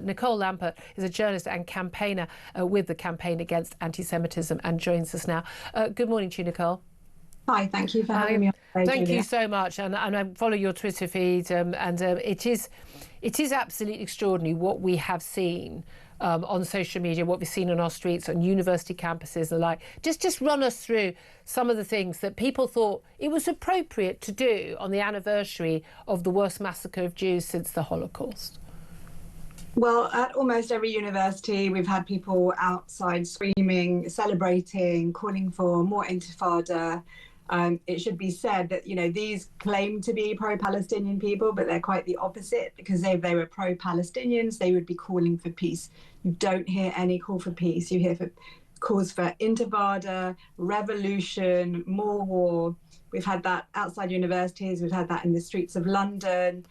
Nicole Lampert is a journalist and campaigner with the Campaign Against Anti-Semitism and joins us now. Good morning to you, Nicole. Hi, thank you for having me on today, Thank Julia. you so much, and I follow your Twitter feed, and it is absolutely extraordinary what we have seen on social media, what we've seen on our streets, on university campuses and the like. Just run us through some of the things that people thought it was appropriate to do on the anniversary of the worst massacre of Jews since the Holocaust. Well, at almost every university, we've had people outside screaming, celebrating, calling for more Intifada. It should be said that, you know, these claim to be pro-Palestinian people, but they're quite the opposite, because if they were pro-Palestinians, they would be calling for peace. You don't hear any call for peace. You hear calls for Intifada, revolution, more war. We've had that outside universities. We've had that in the streets of London.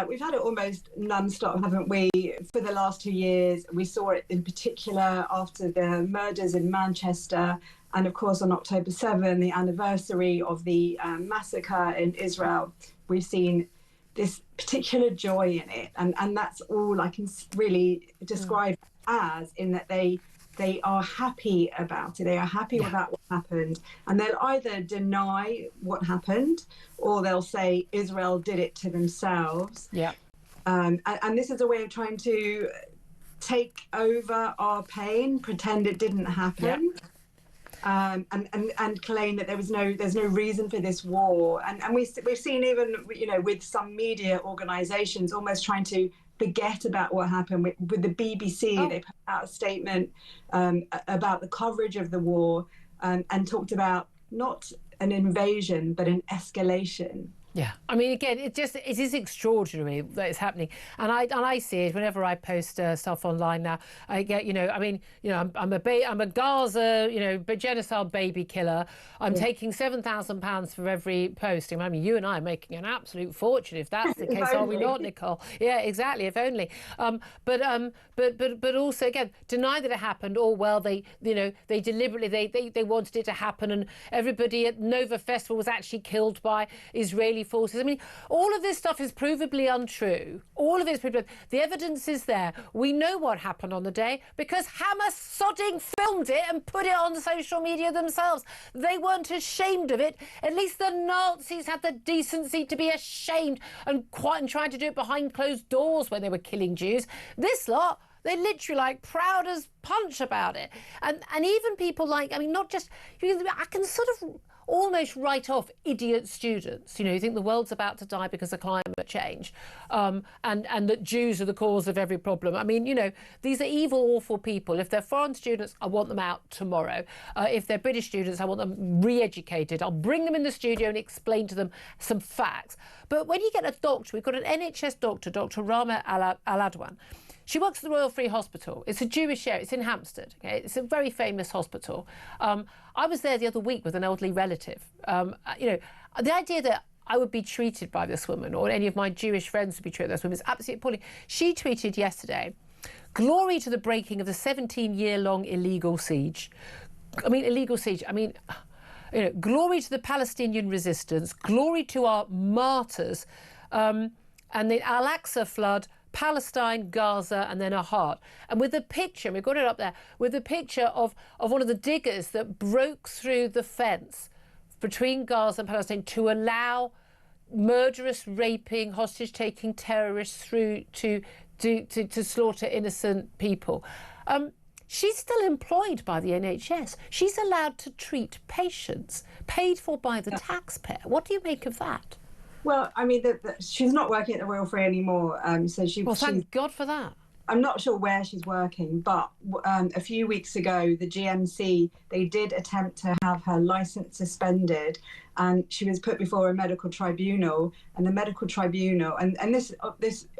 We've had it almost non-stop, haven't we, for the last 2 years. We saw it in particular after the murders in Manchester. And of course, on October 7, the anniversary of the massacre in Israel, we've seen this particular joy in it. And that's all I can really describe as, in that they are happy about it. They are happy about what happened. And they'll either deny what happened, or they'll say Israel did it to themselves. Yeah. And this is a way of trying to take over our pain, pretend it didn't happen. Yeah. And claim that there's no reason for this war. And we've seen, even, you know, with some media organisations almost trying to forget about what happened. With the BBC, they put out a statement about the coverage of the war, and talked about not an invasion but an escalation. Yeah, I mean, again, it is extraordinary that it's happening, and I see it whenever I post stuff online now. I get, I'm a Gaza, genocide baby killer. I'm taking £7,000 for every posting. I mean, you and I are making an absolute fortune if that's the case, are we not, Nicole? Yeah, exactly. If only. But also, again, deny that it happened. Or well, they deliberately they wanted it to happen, and everybody at Nova Festival was actually killed by Israeli forces. I mean, all of this stuff is provably untrue. All of it is provably. The evidence is there. We know what happened on the day because Hamas sodding filmed it and put it on social media themselves. They weren't ashamed of it. At least the Nazis had the decency to be ashamed and trying to do it behind closed doors when they were killing Jews. This lot, they're literally like proud as punch about it. And even people like, I mean, not just, I can sort of almost write off idiot students, who think the world's about to die because of climate change, and that Jews are the cause of every problem. I mean, these are evil, awful people. If they're foreign students, I want them out tomorrow. If they're British students, I want them re-educated. I'll bring them in the studio and explain to them some facts. But when you get a doctor, we've got an NHS doctor, Dr. Rama Al-Adwan. She works at the Royal Free Hospital. It's a Jewish area. It's in Hampstead. Okay? It's a very famous hospital. I was there the other week with an elderly relative. The idea that I would be treated by this woman, or any of my Jewish friends would be treated by this woman, is absolutely appalling. She tweeted yesterday, "Glory to the breaking of the 17-year-long illegal siege." I mean, illegal siege. I mean, glory to the Palestinian resistance. Glory to our martyrs. And the Al-Aqsa flood, Palestine, Gaza, and then a heart. And with the picture, we've got it up there, with the picture of one of the diggers that broke through the fence between Gaza and Palestine to allow murderous, raping, hostage-taking terrorists through to slaughter innocent people. She's still employed by the NHS. She's allowed to treat patients, paid for by the taxpayer. What do you make of that? Well, I mean, she's not working at the Royal Free anymore. Well, thank God for that. I'm not sure where she's working, but a few weeks ago, the GMC, they did attempt to have her licence suspended, and she was put before a medical tribunal. And the medical tribunal, and this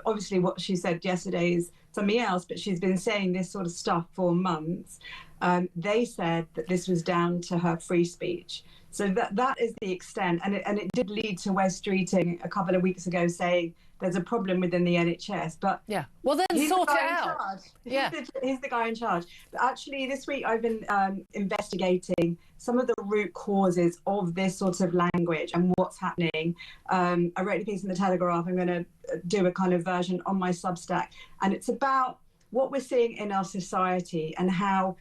obviously what she said yesterday is something else, but she's been saying this sort of stuff for months. They said that this was down to her free speech. So that is the extent, and it did lead to Wes Streeting a couple of weeks ago saying there's a problem within the NHS. But yeah, well then he's sort the it guy in out. charge. Yeah, He's the guy in charge. But actually, this week I've been investigating some of the root causes of this sort of language and what's happening. I wrote a piece in the Telegraph. I'm going to do a kind of version on my Substack, and it's about what we're seeing in our society and how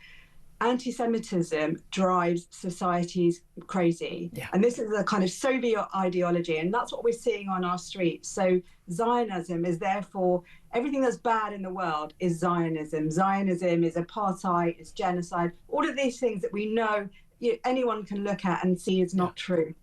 anti-Semitism drives societies crazy. Yeah. And this is a kind of Soviet ideology, and that's what we're seeing on our streets. So Zionism is therefore everything that's bad in the world is Zionism. Zionism is apartheid, it's genocide, all of these things that we know anyone can look at and see is not true.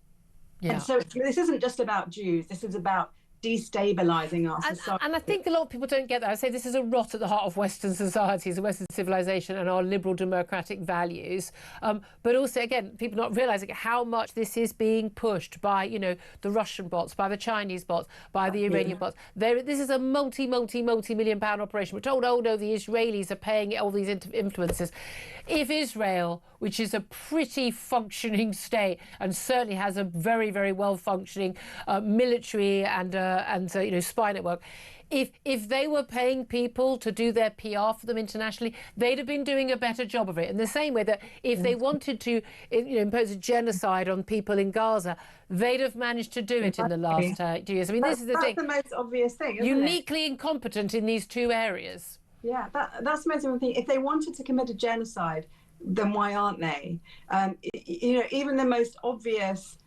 Yeah. And so this isn't just about Jews, this is about destabilizing our society. And I think a lot of people don't get that. I say this is a rot at the heart of Western societies, Western civilization and our liberal democratic values. But also, again, people not realizing how much this is being pushed by, the Russian bots, by the Chinese bots, by the Iranian bots. This is a multi-million pound operation. We're told, oh no, the Israelis are paying all these influences. If Israel, which is a pretty functioning state and certainly has a very, very well functioning military and spy network, if they were paying people to do their PR for them internationally, they'd have been doing a better job of it. In the same way that if they wanted to impose a genocide on people in Gaza, they'd have managed to do it in the last 2 years. I mean, this is the thing. That's the most obvious thing, isn't Uniquely incompetent in these two areas. Yeah, that's the most important thing. If they wanted to commit a genocide, then why aren't they? Even the most obvious,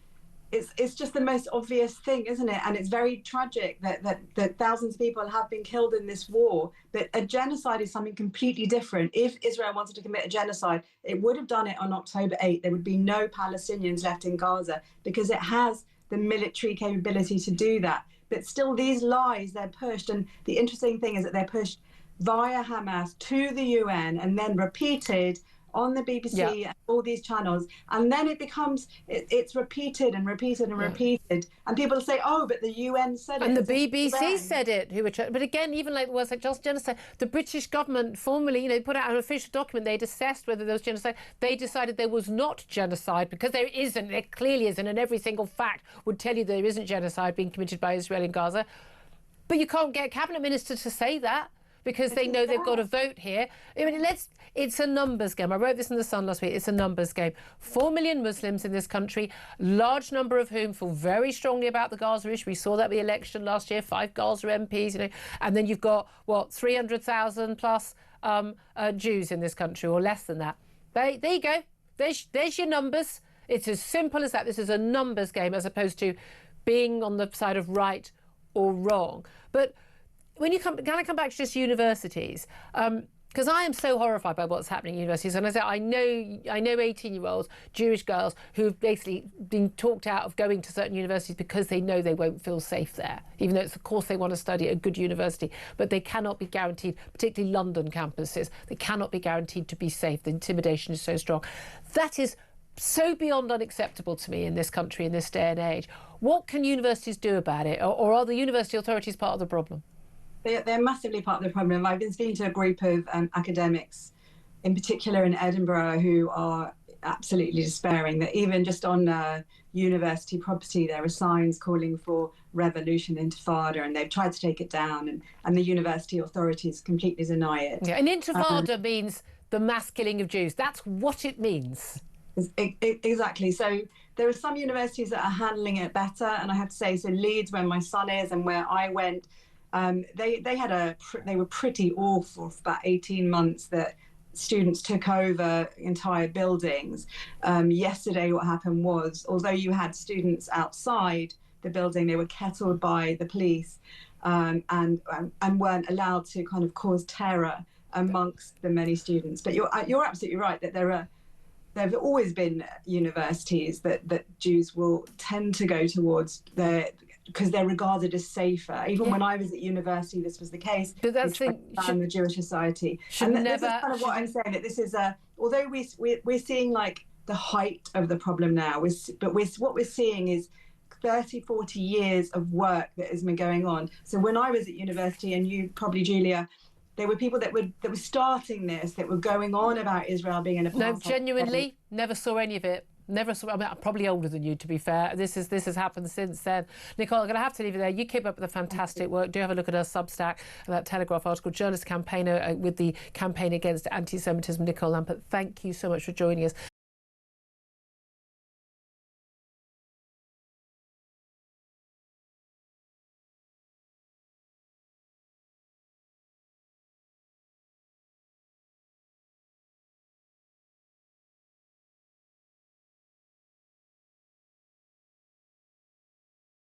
it's just the most obvious thing, isn't it? And it's very tragic that thousands of people have been killed in this war. But a genocide is something completely different. If Israel wanted to commit a genocide, it would have done it on October 8th. There would be no Palestinians left in Gaza because it has the military capability to do that. But still, these lies, they're pushed. And the interesting thing is that they're pushed via Hamas to the UN and then repeated on the BBC and all these channels, and then it's repeated and repeated and repeated, and people say, oh, but the UN said it. And the BBC said it. But again, even like words like just genocide, the British government formally, put out an official document. They'd assessed whether there was genocide. They decided there was not genocide because there isn't. There clearly isn't, and every single fact would tell you there isn't genocide being committed by Israel in Gaza. But you can't get a cabinet minister to say that, because they know they've got a vote here. I mean, it's a numbers game. I wrote this in The Sun last week. It's a numbers game. 4 million Muslims in this country, large number of whom feel very strongly about the Gaza issue. We saw that with the election last year, 5 Gaza MPs, and then you've got, 300,000 plus Jews in this country, or less than that. There you go. There's your numbers. It's as simple as that. This is a numbers game as opposed to being on the side of right or wrong. But when can I come back to just universities? Because I am so horrified by what's happening in universities. And I know 18-year-olds, Jewish girls, who've basically been talked out of going to certain universities because they know they won't feel safe there, even though it's of course they want to study at a good university, but they cannot be guaranteed, particularly London campuses, they cannot be guaranteed to be safe. The intimidation is so strong. That is so beyond unacceptable to me in this country, in this day and age. What can universities do about it? Or are the university authorities part of the problem? They're massively part of the problem. I've been speaking to a group of academics, in particular in Edinburgh, who are absolutely despairing that even just on university property, there are signs calling for revolution, Intifada, and they've tried to take it down, and the university authorities completely deny it. Yeah, and Intifada means the mass killing of Jews. That's what it means. Exactly. So there are some universities that are handling it better, and I have to say, so Leeds, where my son is and where I went, they were pretty awful for about 18 months that students took over entire buildings. Yesterday, what happened was, although you had students outside the building, they were kettled by the police and weren't allowed to kind of cause terror amongst the many students. But you're absolutely right that there have always been universities that Jews will tend to go towards because they're regarded as safer. Even when I was at university, this was the case. But that's the Jewish Society. And this is kind of what I'm saying, that this is although we're seeing like the height of the problem now, what we're seeing is 30, 40 years of work that has been going on. So when I was at university, and you probably, Julia, there were people that were starting this, that were going on about Israel being an apartheid. No, genuinely, never saw any of it. Never saw. I mean, I'm probably older than you, to be fair. This has happened since then. Nicole, I'm going to have to leave you there. You keep up with the fantastic work. Do have a look at her Substack, that Telegraph article, journalist campaigner with the campaign against anti-Semitism. Nicole Lampert, thank you so much for joining us.